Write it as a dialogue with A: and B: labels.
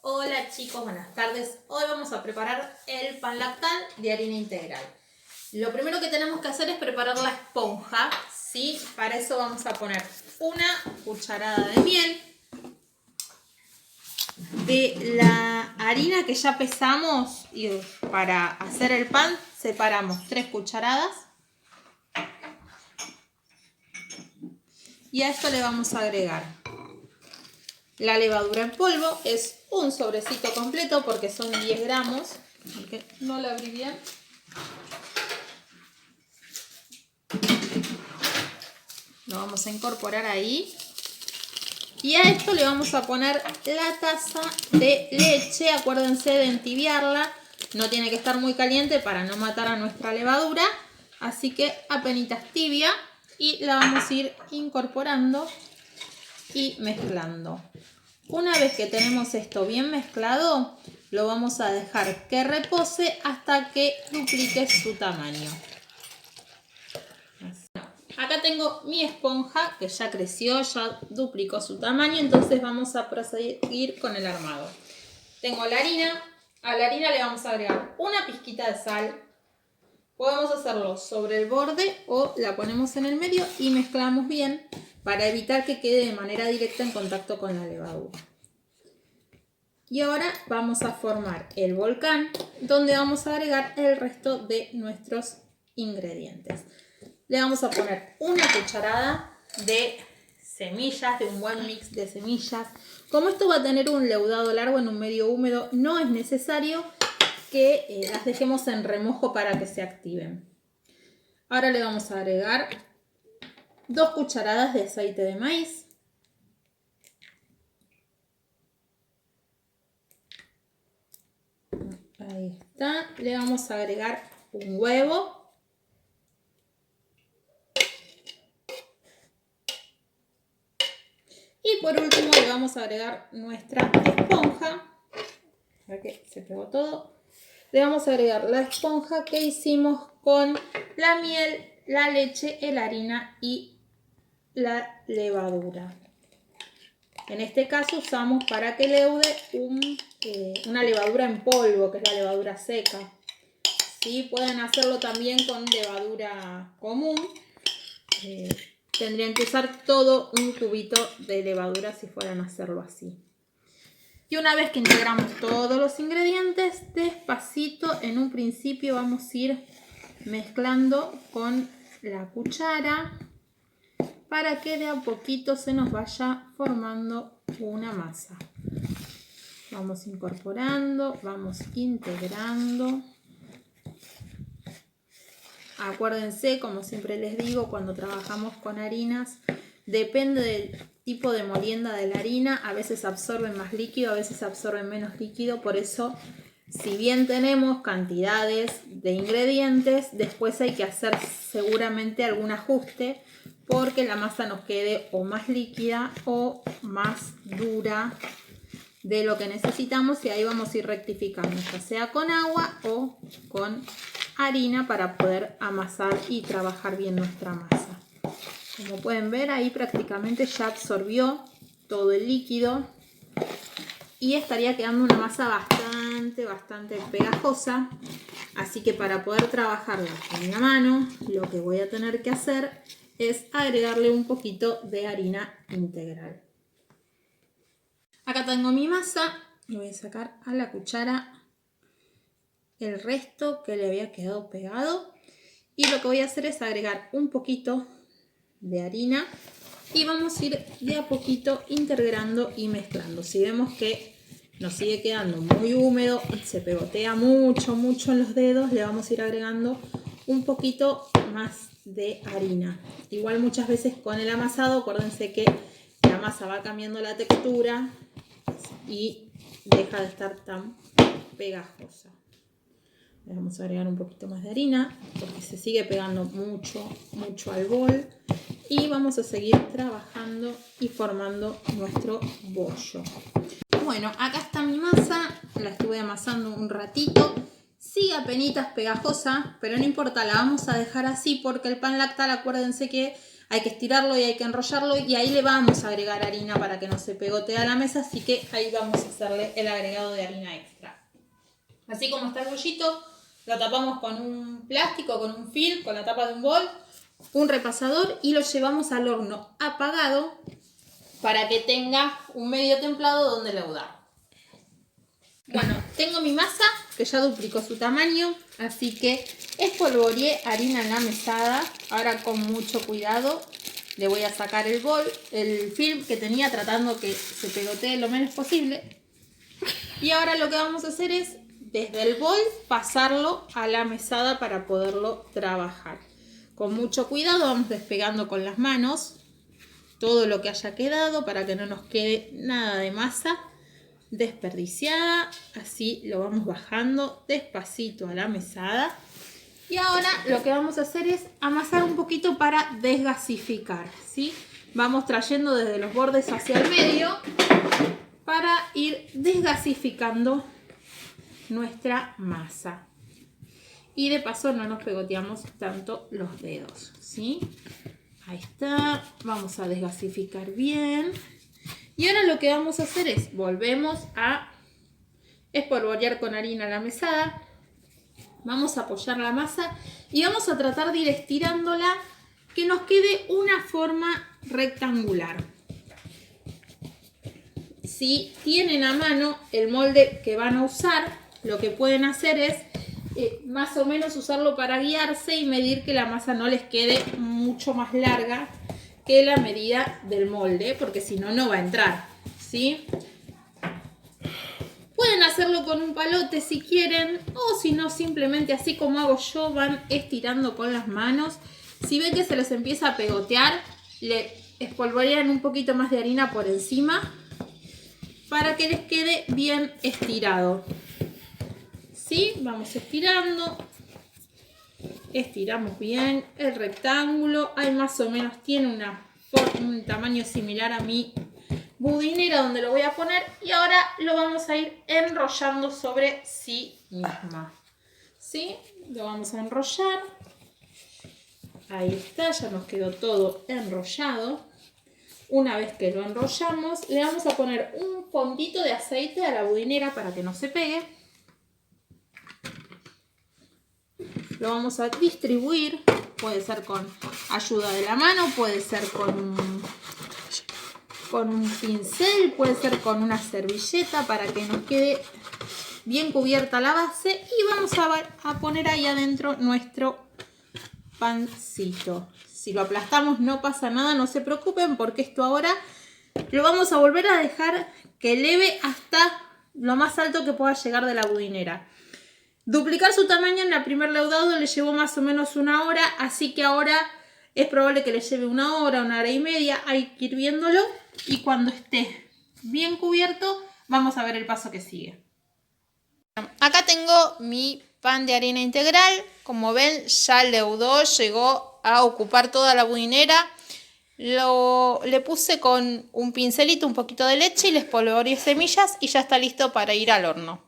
A: Hola chicos, buenas tardes. Hoy vamos a preparar el pan lactal de harina integral. Lo primero que tenemos que hacer es preparar la esponja, ¿sí? Para eso vamos a poner una cucharada de miel. De la harina que ya pesamos y para hacer el pan separamos 3 cucharadas. Y a esto le vamos a agregar la levadura en polvo, es un sobrecito completo porque son 10 gramos. Porque no la abrí bien. Lo vamos a incorporar ahí. Y a esto le vamos a poner la taza de leche. Acuérdense de entibiarla. No tiene que estar muy caliente para no matar a nuestra levadura. Así que apenitas tibia. Y la vamos a ir incorporando y mezclando. Una vez que tenemos esto bien mezclado, lo vamos a dejar que repose hasta que duplique su tamaño. Acá tengo mi esponja que ya creció, ya duplicó su tamaño, entonces vamos a proseguir con el armado. Tengo la harina, a la harina le vamos a agregar una pizquita de sal. Podemos hacerlo sobre el borde o la ponemos en el medio y mezclamos bien para evitar que quede de manera directa en contacto con la levadura. Y ahora vamos a formar el volcán donde vamos a agregar el resto de nuestros ingredientes. Le vamos a poner una cucharada de semillas, de un buen mix de semillas. Como esto va a tener un leudado largo en un medio húmedo, no es necesario que las dejemos en remojo para que se activen. Ahora le vamos a agregar 2 cucharadas de aceite de maíz. Ahí está. Le vamos a agregar un huevo. Y por último le vamos a agregar nuestra esponja. A ver que se pegó todo. Le vamos a agregar la esponja que hicimos con la miel, la leche, la harina y la levadura. En este caso usamos para que leude una levadura en polvo, que es la levadura seca. ¿Sí? Pueden hacerlo también con levadura común. Tendrían que usar todo un cubito de levadura si fueran a hacerlo así. Y una vez que integramos todos los ingredientes, despacito en un principio vamos a ir mezclando con la cuchara para que de a poquito se nos vaya formando una masa. Vamos incorporando, vamos integrando. Acuérdense, como siempre les digo, cuando trabajamos con harinas, depende del tipo de molienda de la harina, a veces absorben más líquido, a veces absorben menos líquido, por eso, si bien tenemos cantidades de ingredientes, después hay que hacer seguramente algún ajuste, porque la masa nos quede o más líquida o más dura de lo que necesitamos, y ahí vamos a ir rectificando, ya sea con agua o con harina, para poder amasar y trabajar bien nuestra masa. Como pueden ver, ahí prácticamente ya absorbió todo el líquido y estaría quedando una masa bastante pegajosa. Así que para poder trabajarla con la mano, lo que voy a tener que hacer es agregarle un poquito de harina integral. Acá tengo mi masa y voy a sacar a la cuchara el resto que le había quedado pegado. Y lo que voy a hacer es agregar un poquito de harina y vamos a ir de a poquito integrando y mezclando. Si vemos que nos sigue quedando muy húmedo y se pegotea mucho en los dedos, le vamos a ir agregando un poquito más de harina. Igual muchas veces con el amasado, acuérdense que la masa va cambiando la textura y deja de estar tan pegajosa. Le vamos a agregar un poquito más de harina porque se sigue pegando mucho al bol. Y vamos a seguir trabajando y formando nuestro bollo. Bueno, acá está mi masa. La estuve amasando un ratito. Sigue apenitas pegajosa, pero no importa, la vamos a dejar así porque el pan lactal, acuérdense que hay que estirarlo y hay que enrollarlo y ahí le vamos a agregar harina para que no se pegotee a la mesa, así que ahí vamos a hacerle el agregado de harina extra. Así como está el rollito, lo tapamos con un plástico, con un film, con la tapa de un bol, un repasador y lo llevamos al horno apagado para que tenga un medio templado donde leudar. Bueno, tengo mi masa que ya duplicó su tamaño, así que espolvoreé harina en la mesada. Ahora con mucho cuidado le voy a sacar el film que tenía, tratando que se pegotee lo menos posible. Y ahora lo que vamos a hacer es desde el bol pasarlo a la mesada para poderlo trabajar. Con mucho cuidado vamos despegando con las manos todo lo que haya quedado para que no nos quede nada de masa desperdiciada. Así lo vamos bajando despacito a la mesada. Y ahora lo que vamos a hacer es amasar un poquito para desgasificar, ¿sí? Vamos trayendo desde los bordes hacia el medio para ir desgasificando nuestra masa. Y de paso no nos pegoteamos tanto los dedos, ¿sí? Ahí está. Vamos a desgasificar bien. Y ahora lo que vamos a hacer es, volvemos a espolvorear con harina la mesada. Vamos a apoyar la masa y vamos a tratar de ir estirándola que nos quede una forma rectangular. Si tienen a mano el molde que van a usar, lo que pueden hacer es más o menos usarlo para guiarse y medir que la masa no les quede mucho más larga que la medida del molde, porque si no, no va a entrar, ¿sí? Pueden hacerlo con un palote si quieren, o si no, simplemente así como hago yo, van estirando con las manos. Si ven que se les empieza a pegotear, le espolvorean un poquito más de harina por encima para que les quede bien estirado. ¿Sí? Vamos estirando. Estiramos bien el rectángulo. Ahí más o menos tiene un tamaño similar a mi budinera donde lo voy a poner. Y ahora lo vamos a ir enrollando sobre sí misma. ¿Sí? Lo vamos a enrollar. Ahí está, ya nos quedó todo enrollado. Una vez que lo enrollamos, le vamos a poner un fondito de aceite a la budinera para que no se pegue. Lo vamos a distribuir, puede ser con ayuda de la mano, puede ser con un pincel, puede ser con una servilleta para que nos quede bien cubierta la base. Y vamos a poner ahí adentro nuestro pancito. Si lo aplastamos no pasa nada, no se preocupen, porque esto ahora lo vamos a volver a dejar que eleve hasta lo más alto que pueda llegar de la budinera. Duplicar su tamaño en el primer leudado le llevó más o menos 1 hora, así que ahora es probable que le lleve 1 hora, 1 hora y media. Hay que ir viéndolo y cuando esté bien cubierto vamos a ver el paso que sigue. Acá tengo mi pan de harina integral. Como ven, ya leudó, llegó a ocupar toda la budinera. Le puse con un pincelito un poquito de leche y le espolvoreé semillas y ya está listo para ir al horno.